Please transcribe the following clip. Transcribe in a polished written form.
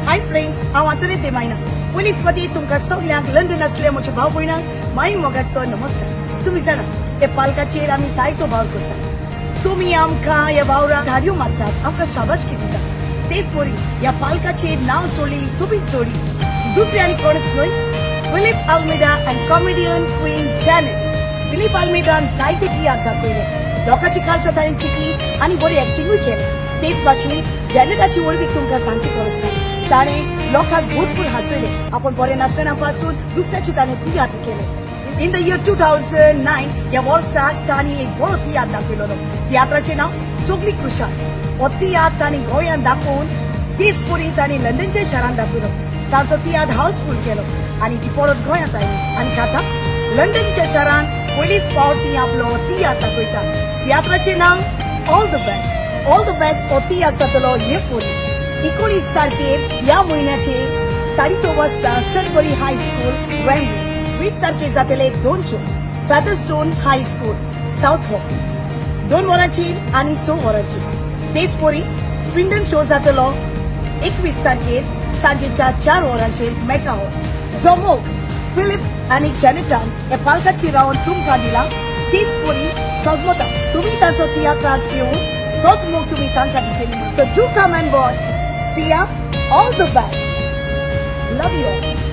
Hi friends, हांव Antony देमायना. Police वती तुमकां सगळ्यांक लंडन आसले म्हज्या भाव भयणांक माई मोगाचो नमस्कार. तुम्ही जाणा ते पालकाचेर आमी जायतो भाव करतात. तुम्ही आमकां ह्या भावराक धाड्यो मारतात, आमकां शाबासकी दितात. तेच परी ह्या पालकाचेर नांव जोडलेली सोबीत जोडी दुसरी आनी कोणच न्हय, Philip Almeida and comedian queen Janet. Philip आल्मेडान जायते तियात्र दाखयले, लोकांची खालसा ताणें चिकली आनी बरी एक्टिंगूय केली. तेच भाशेन जॅनेटाची वळखी तुमकां सांगची गरज ना. ताणें लोकांक भरपूर हांसयले. आपण बरे नासतना पासून दुसऱ्याची ताणें तियात्र केले. इन द इयर 2009 ह्या वर्साक तांणी एक बरो तियात्र दाखयलो. तियात्राचें नांव सगळी खुशाल. हो तियात्र तांणी गोंयांत दाखोवन तेच परी तांणी लंडनच्या शारांत दाखयलो. तांचो तियात्र हाऊसफुल केलो आनी ती परत गोंयांत आयली. आनी आतां लंडनच्या शारांत पयलीच फावट ती आपलो तियात्र दाखयता. तियात्राचें नांव all the best. All the best हो तियात्र जातलो हे परी 19 तारखेर ह्या म्हयन्याचे 6:30 वाजता सडबरी हाय स्कूल वेम्बली. 20 तारखेर जातले 2 show Featherstone High School Southall 2 वरांचेर आनी 6 वरांचेर. तेच परी स्विंडन शो जातलो 21 तारखेर सांजेच्या 4 वरांचेर मेका हॉल. जो मोग फिलिप आनी जॅनेटान ह्या पालकाचेर रावन तुमकां दिला तीच परी सजमता तुम्ही तांचो तियात्राक येवन तोच मोग तुम्ही तांकां दितली. So do come and watch tiatr all the best. Love you all.